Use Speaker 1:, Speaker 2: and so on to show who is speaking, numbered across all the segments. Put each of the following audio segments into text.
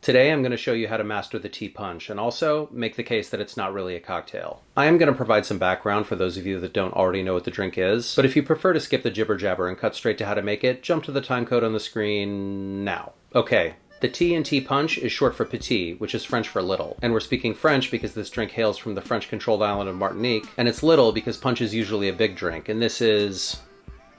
Speaker 1: Today I'm going to show you how to master the tea punch and also make the case that it's not really a cocktail. I am going to provide some background for those of you that don't already know what the drink is, but if you prefer to skip the jibber jabber and cut straight to how to make it, jump to the timecode on the screen now. Okay. The T in tea punch is short for petit, which is French for little. And we're speaking French because this drink hails from the French-controlled island of Martinique, and it's little because punch is usually a big drink, and this is...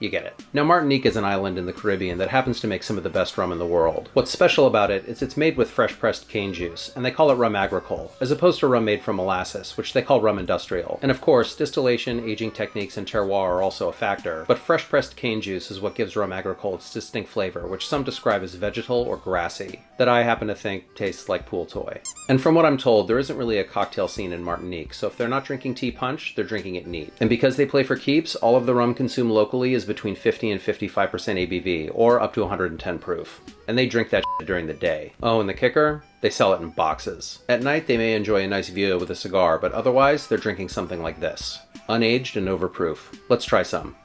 Speaker 1: you get it. Now, Martinique is an island in the Caribbean that happens to make some of the best rum in the world. What's special about it is it's made with fresh-pressed cane juice, and they call it rum agricole, as opposed to rum made from molasses, which they call rum industrial. And of course, distillation, aging techniques, and terroir are also a factor, but fresh-pressed cane juice is what gives rum agricole its distinct flavor, which some describe as vegetal or grassy, that I happen to think tastes like pool toy. And from what I'm told, there isn't really a cocktail scene in Martinique, so if they're not drinking tea punch, they're drinking it neat. And because they play for keeps, all of the rum consumed locally is between 50 and 55% ABV, or up to 110 proof. And they drink that shit during the day. Oh, and the kicker? They sell it in boxes. At night, they may enjoy a nice view with a cigar, but otherwise, they're drinking something like this. Unaged and overproof. Let's try some.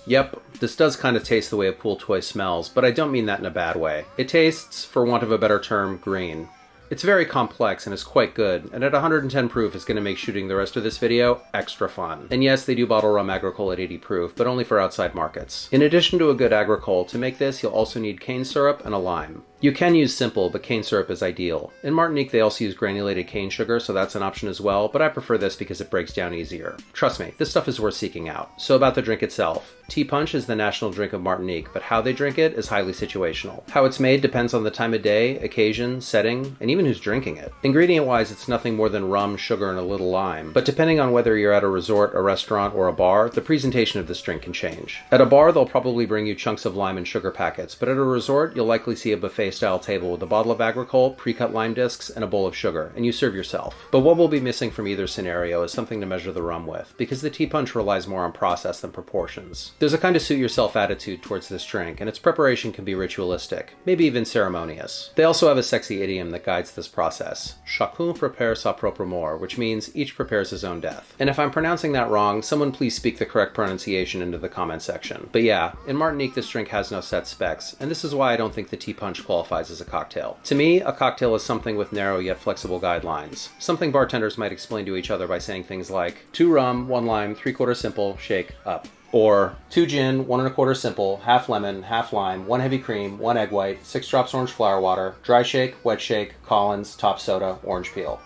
Speaker 1: Yep, this does kind of taste the way a pool toy smells, but I don't mean that in a bad way. It tastes, for want of a better term, green. It's very complex and is quite good, and at 110 proof it's going to make shooting the rest of this video extra fun. And yes, they do bottle rum agricole at 80 proof, but only for outside markets. In addition to a good agricole, to make this you'll also need cane syrup and a lime. You can use simple, but cane syrup is ideal. In Martinique they also use granulated cane sugar, so that's an option as well, but I prefer this because it breaks down easier. Trust me, this stuff is worth seeking out. So about the drink itself. Tea punch is the national drink of Martinique, but how they drink it is highly situational. How it's made depends on the time of day, occasion, setting, and even who's drinking it. Ingredient-wise, it's nothing more than rum, sugar, and a little lime, but depending on whether you're at a resort, a restaurant, or a bar, the presentation of this drink can change. At a bar, they'll probably bring you chunks of lime and sugar packets, but at a resort, you'll likely see a buffet-style table with a bottle of agricole, pre-cut lime discs, and a bowl of sugar, and you serve yourself. But what we'll be missing from either scenario is something to measure the rum with, because the tea punch relies more on process than proportions. There's a kind of suit-yourself attitude towards this drink, and its preparation can be ritualistic, maybe even ceremonious. They also have a sexy idiom that guides this process. Chacun prépare sa propre mort, which means each prepares his own death. And if I'm pronouncing that wrong, someone please speak the correct pronunciation into the comment section. But yeah, in Martinique this drink has no set specs, and this is why I don't think the tea punch qualifies as a cocktail. To me, a cocktail is something with narrow yet flexible guidelines. Something bartenders might explain to each other by saying things like 2 rum, 1 lime, 3/4 simple, shake, up. Or 2 gin, 1 1/4 simple, half lemon, half lime, 1 heavy cream, 1 egg white, 6 drops orange flower water, dry shake, wet shake, Collins, top soda, orange peel.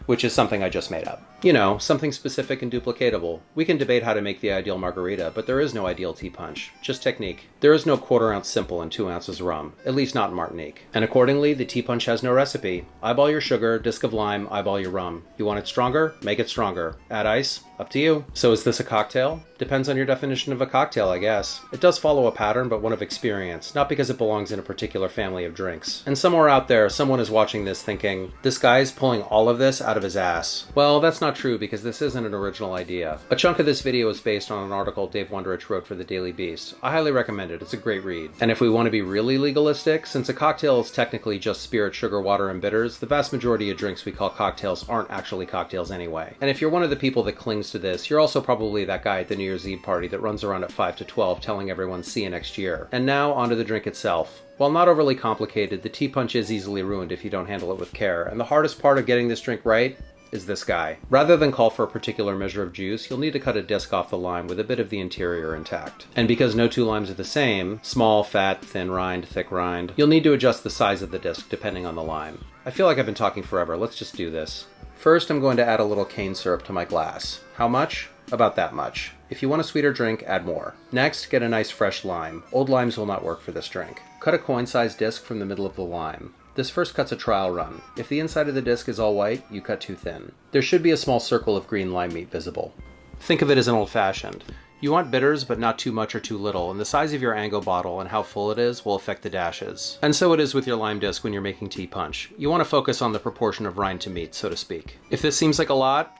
Speaker 1: Which is something I just made up. You know, something specific and duplicatable. We can debate how to make the ideal margarita, but there is no ideal tea punch, just technique. There is no 1/4 ounce simple and 2 ounces rum, at least not in Martinique. And accordingly, the tea punch has no recipe. Eyeball your sugar, disc of lime, eyeball your rum. You want it stronger? Make it stronger. Add ice? Up to you. So is this a cocktail? Depends on your definition of a cocktail, I guess. It does follow a pattern, but one of experience, not because it belongs in a particular family of drinks. And somewhere out there, someone is watching this thinking, this guy's pulling all of this out of his ass. Well, that's not true because this isn't an original idea. A chunk of this video is based on an article Dave Wondrich wrote for the Daily Beast. I highly recommend it. It's a great read. And if we want to be really legalistic, since a cocktail is technically just spirit, sugar, water, and bitters, the vast majority of drinks we call cocktails aren't actually cocktails anyway. And if you're one of the people that clings to this, you're also probably that guy at the New Year's Eve party that runs around at 5 to 12 telling everyone see you next year. And now onto the drink itself. While not overly complicated, the tea punch is easily ruined if you don't handle it with care, and the hardest part of getting this drink right is this guy. Rather than call for a particular measure of juice, you'll need to cut a disc off the lime with a bit of the interior intact. And because no 2 limes are the same, small, fat, thin rind, thick rind, you'll need to adjust the size of the disc depending on the lime. I feel like I've been talking forever, let's just do this. First, I'm going to add a little cane syrup to my glass. How much? About that much. If you want a sweeter drink, add more. Next, get a nice fresh lime. Old limes will not work for this drink. Cut a coin-sized disc from the middle of the lime. This first cut's a trial run. If the inside of the disc is all white, you cut too thin. There should be a small circle of green lime meat visible. Think of it as an old-fashioned. You want bitters, but not too much or too little, and the size of your Ango bottle and how full it is will affect the dashes. And so it is with your lime disc when you're making tea punch. You want to focus on the proportion of rind to meat, so to speak. If this seems like a lot,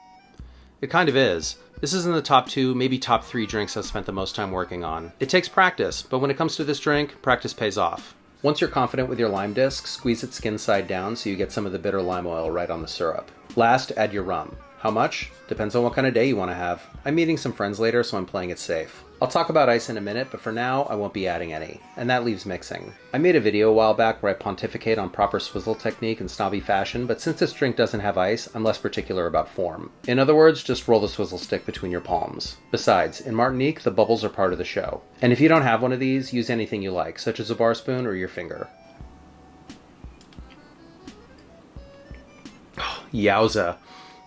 Speaker 1: it kind of is. This is in the top 2, maybe top 3 drinks I've spent the most time working on. It takes practice, but when it comes to this drink, practice pays off. Once you're confident with your lime disc, squeeze it skin side down so you get some of the bitter lime oil right on the syrup. Last, add your rum. How much? Depends on what kind of day you want to have. I'm meeting some friends later, so I'm playing it safe. I'll talk about ice in a minute, but for now, I won't be adding any. And that leaves mixing. I made a video a while back where I pontificate on proper swizzle technique and snobby fashion, but since this drink doesn't have ice, I'm less particular about form. In other words, just roll the swizzle stick between your palms. Besides, in Martinique, the bubbles are part of the show. And if you don't have one of these, use anything you like, such as a bar spoon or your finger. Yowza.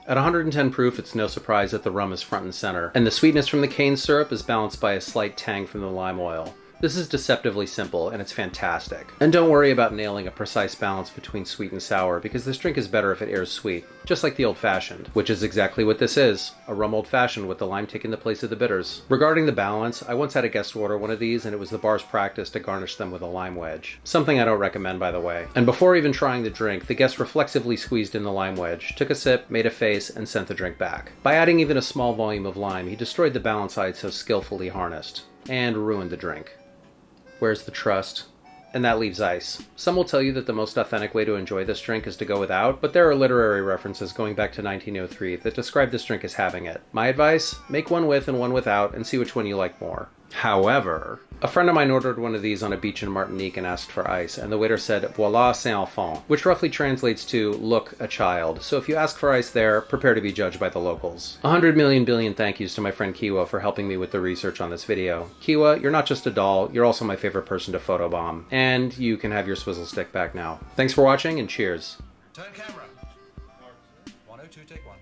Speaker 1: At 110 proof, it's no surprise that the rum is front and center, and the sweetness from the cane syrup is balanced by a slight tang from the lime oil. This is deceptively simple, and it's fantastic. And don't worry about nailing a precise balance between sweet and sour, because this drink is better if it airs sweet, just like the old-fashioned, which is exactly what this is, a rum old-fashioned with the lime taking the place of the bitters. Regarding the balance, I once had a guest order one of these, and it was the bar's practice to garnish them with a lime wedge. Something I don't recommend, by the way. And before even trying the drink, the guest reflexively squeezed in the lime wedge, took a sip, made a face, and sent the drink back. By adding even a small volume of lime, he destroyed the balance I had so skillfully harnessed, and ruined the drink. Where's the trust? And that leaves ice. Some will tell you that the most authentic way to enjoy this drink is to go without, but there are literary references going back to 1903 that describe this drink as having it. My advice? Make one with and one without and see which one you like more. However, a friend of mine ordered one of these on a beach in Martinique and asked for ice, and the waiter said, "Voilà, c'est enfant," which roughly translates to, "Look, a child." So if you ask for ice there, prepare to be judged by the locals. 100 million billion thank yous to my friend Kiwa for helping me with the research on this video. Kiwa, you're not just a doll, you're also my favorite person to photobomb. And you can have your swizzle stick back now. Thanks for watching, and cheers.
Speaker 2: Turn camera. 102, take one.